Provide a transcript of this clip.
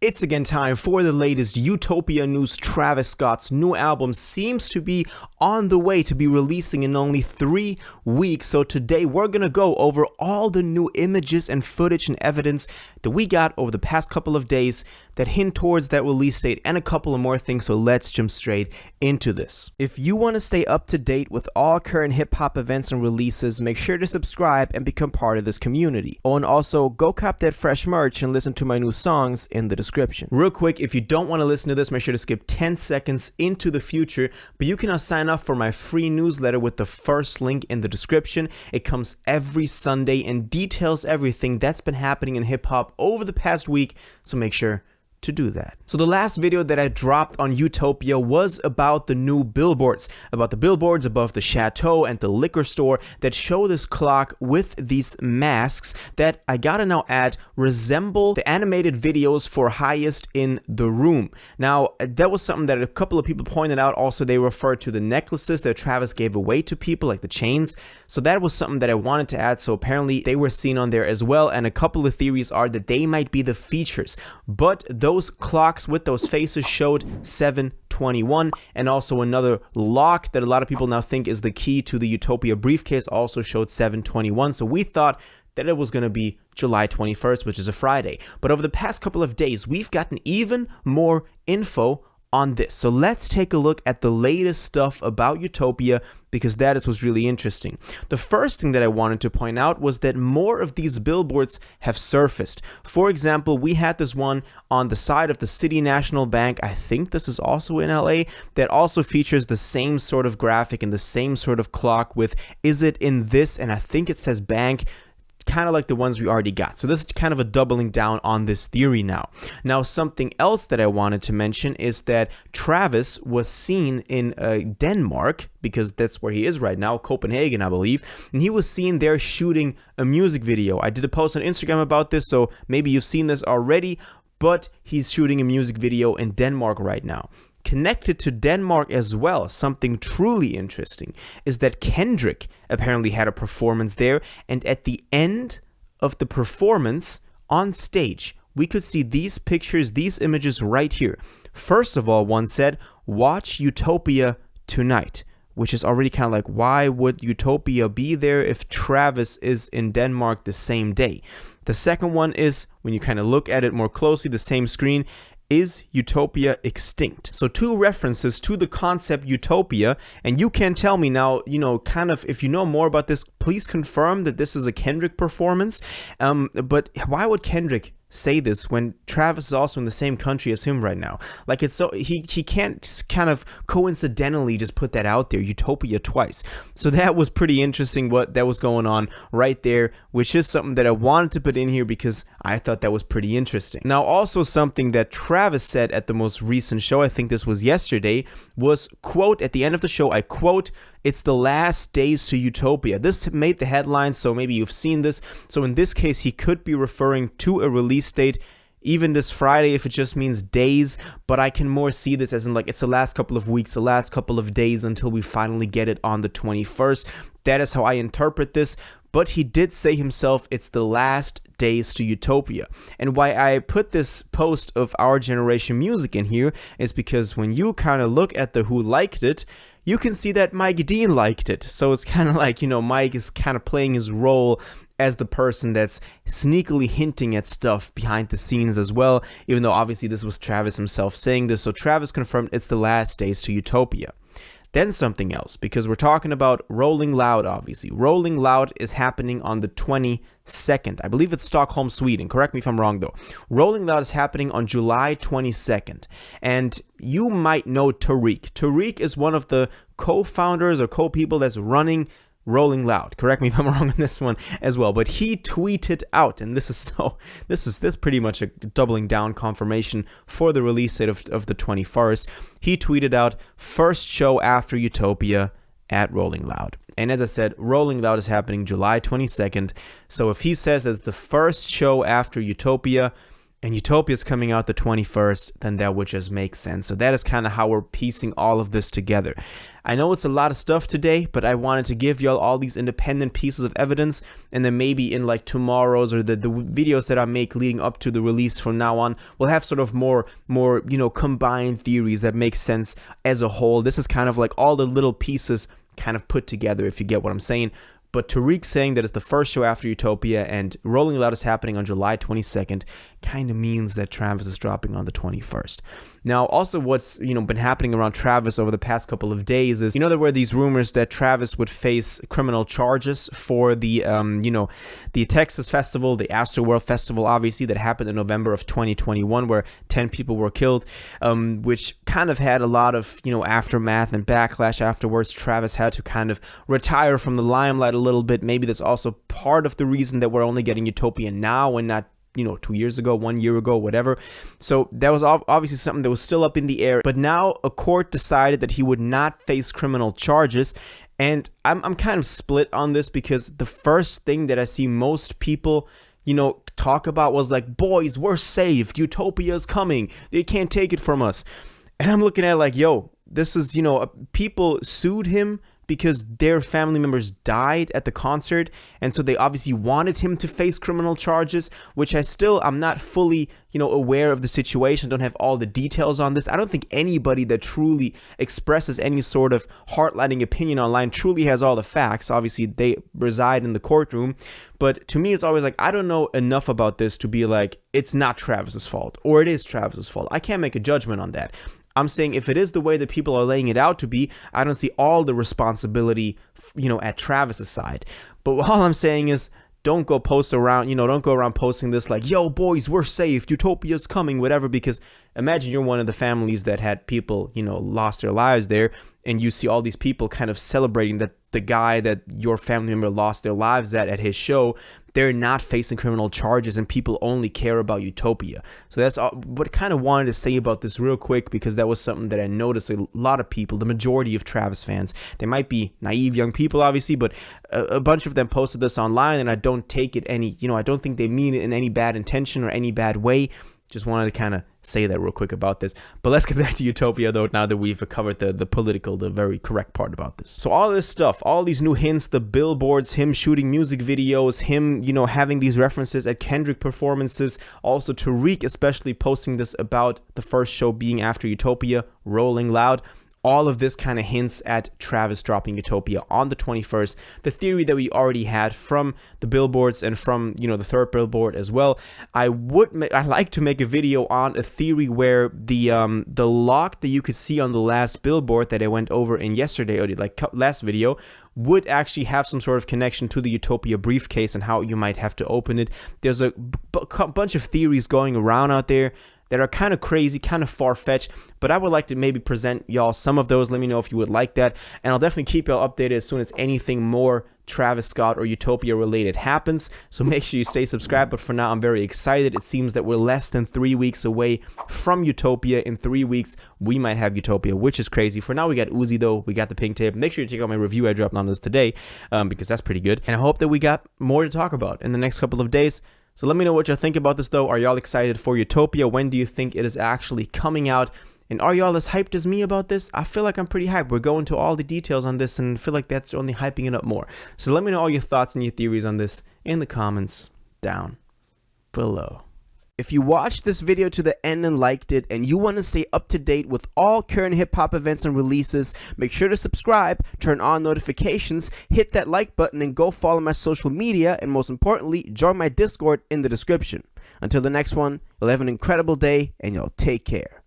It's again time for the latest Utopia news. Travis Scott's new album seems to be on the way to be releasing in only 3 weeks. So today we're gonna go over all the new images and footage and evidence that we got over the past couple of days that hint towards that release date and a couple of more things. So let's jump straight into this. If you want to stay up to date with all current hip-hop events and releases, make sure to subscribe and become part of this community. Oh, and also go cop that fresh merch and listen to my new songs in the description. Real quick, if you don't want to listen to this, make sure to skip 10 seconds into the future, but you can now sign up for my free newsletter with the first link in the description. It comes every Sunday and details everything that's been happening in hip-hop over the past week, so make sure to do that. So the last video that I dropped on Utopia was about the new billboards, about the billboards above the chateau and the liquor store that show this clock with these masks that I gotta now add resemble the animated videos for Highest in the Room. Now that was something that a couple of people pointed out. Also, they referred to the necklaces that Travis gave away to people, like the chains. So that was something that I wanted to add. So apparently they were seen on there as well, and a couple of theories are that they might be the features, but those clocks with those faces showed 721, and also another lock that a lot of people now think is the key to the Utopia briefcase also showed 721. So we thought that it was going to be July 21st, which is a Friday. But over the past couple of days, we've gotten even more info on this. So let's take a look at the latest stuff about Utopia, because that is what's really interesting. The first thing that I wanted to point out was that more of these billboards have surfaced. For example, we had this one on the side of the City National Bank. I think this is also in LA, that also features the same sort of graphic and the same sort of clock with "is it in this?" and I think it says bank, kind of like the ones we already got. So this is kind of a doubling down on this theory now. Now, something else that I wanted to mention is that Travis was seen in Denmark, because that's where he is right now, Copenhagen, I believe, and he was seen there shooting a music video. I did a post on Instagram about this, so maybe you've seen this already, but he's shooting a music video in Denmark right now. Connected to Denmark as well, something truly interesting is that Kendrick apparently had a performance there, and at the end of the performance on stage, we could see these pictures, these images right here. First of all, one said, "Watch Utopia tonight," which is already kind of like, why would Utopia be there if Travis is in Denmark the same day? The second one is, when you kind of look at it more closely, the same screen, "Is Utopia extinct?" So 2 references to the concept Utopia, and you can tell me now, kind of, if you know more about this, please confirm that this is a Kendrick performance. But why would Kendrick say this when Travis is also in the same country as him right now? Like, it's so he can't kind of coincidentally just put that out there, Utopia, twice. So that was pretty interesting what that was going on right there, which is something that I wanted to put in here because I thought that was pretty interesting. Now, also something that Travis said at the most recent show, I think this was yesterday, was, quote, at the end of the show, I quote, "It's the last days to Utopia." This made the headlines, so maybe you've seen this. So in this case, he could be referring to a release date, even this Friday, if it just means days, but I can more see this as in, like, it's the last couple of weeks, the last couple of days until we finally get it on the 21st. That is how I interpret this, but he did say himself it's the last days to Utopia. And why I put this post of Our Generation Music in here is because when you kind of look at the who liked it, you can see that Mike Dean liked it. So it's kind of like, Mike is kind of playing his role as the person that's sneakily hinting at stuff behind the scenes as well, even though obviously this was Travis himself saying this. So Travis confirmed it's the last days to Utopia. Then something else, because we're talking about Rolling Loud, obviously. Rolling Loud is happening on the 22nd. I believe it's Stockholm, Sweden. Correct me if I'm wrong, though. Rolling Loud is happening on July 22nd. And you might know Tariq. Tariq is one of the co-founders or co-people that's running Rolling Loud. Correct me if I'm wrong on this one as well, but he tweeted out, and this is pretty much a doubling down confirmation for the release date of the 21st. He tweeted out, "First show after Utopia at Rolling Loud." And as I said, Rolling Loud is happening July 22nd. So if he says that it's the first show after Utopia, and Utopia is coming out the 21st, then that would just make sense. So that is kind of how we're piecing all of this together. I know it's a lot of stuff today, but I wanted to give y'all all these independent pieces of evidence, and then maybe in like tomorrow's or the videos that I make leading up to the release from now on, we'll have sort of more combined theories that make sense as a whole. This is kind of like all the little pieces kind of put together, if you get what I'm saying. But Tariq saying that it's the first show after Utopia and Rolling Loud is happening on July 22nd kind of means that Travis is dropping on the 21st. Now, also what's, been happening around Travis over the past couple of days is, there were these rumors that Travis would face criminal charges for the, the Texas festival, the Astroworld festival, obviously, that happened in November of 2021, where 10 people were killed, which kind of had a lot of, aftermath and backlash afterwards. Travis had to kind of retire from the limelight a little bit. Maybe that's also part of the reason that we're only getting Utopia now and not 2 years ago, 1 year ago, whatever. So that was obviously something that was still up in the air. But now a court decided that he would not face criminal charges. And I'm kind of split on this, because the first thing that I see most people, talk about was like, boys, we're saved. Utopia is coming. They can't take it from us. And I'm looking at it like, yo, this is, people sued him because their family members died at the concert, and so they obviously wanted him to face criminal charges, which I'm not fully, aware of the situation, don't have all the details on this. I don't think anybody that truly expresses any sort of heartlining opinion online truly has all the facts. Obviously, they reside in the courtroom, but to me, it's always like, I don't know enough about this to be like, it's not Travis's fault, or it is Travis's fault. I can't make a judgment on that. I'm saying if it is the way that people are laying it out to be, I don't see all the responsibility, at Travis's side. But all I'm saying is, don't go post around, don't go around posting this like, yo, boys, we're safe, Utopia's coming, whatever, because imagine you're one of the families that had people, lost their lives there, and you see all these people kind of celebrating that the guy that your family member lost their lives at his show, they're not facing criminal charges, and people only care about Utopia. So that's what I kind of wanted to say about this real quick, because that was something that I noticed a lot of people, the majority of Travis fans, they might be naive young people, obviously, but a bunch of them posted this online, and I don't take it any, I don't think they mean it in any bad intention or any bad way. Just wanted to kind of say that real quick about this. But let's get back to Utopia, though, now that we've covered the political, the very correct part about this. So all this stuff, all these new hints, the billboards, him shooting music videos, him, having these references at Kendrick performances, also Tariq especially posting this about the first show being after Utopia, Rolling Loud. All of this kind of hints at Travis dropping Utopia on the 21st. The theory that we already had from the billboards and from, the third billboard as well. I'd like to make a video on a theory where the lock that you could see on the last billboard that I went over in yesterday, or last video, would actually have some sort of connection to the Utopia briefcase and how you might have to open it. There's a bunch of theories going around out there that are kind of crazy, kind of far-fetched, but I would like to maybe present y'all some of those. Let me know if you would like that, and I'll definitely keep y'all updated as soon as anything more Travis Scott or Utopia related happens, so make sure you stay subscribed. But for now, I'm very excited. It seems that we're less than 3 weeks away from Utopia. In 3 weeks, we might have Utopia, which is crazy. For now, we got Uzi, though. We got the pink tape. Make sure you check out my review I dropped on this today, because that's pretty good, and I hope that we got more to talk about in the next couple of days. So let me know what y'all think about this, though. Are y'all excited for Utopia? When do you think it is actually coming out? And are y'all as hyped as me about this? I feel like I'm pretty hyped. We're going to all the details on this, and I feel like that's only hyping it up more. So let me know all your thoughts and your theories on this in the comments down below. If you watched this video to the end and liked it, and you want to stay up to date with all current hip-hop events and releases, make sure to subscribe, turn on notifications, hit that like button, and go follow my social media, and most importantly, join my Discord in the description. Until the next one, you'll have an incredible day, and y'all take care.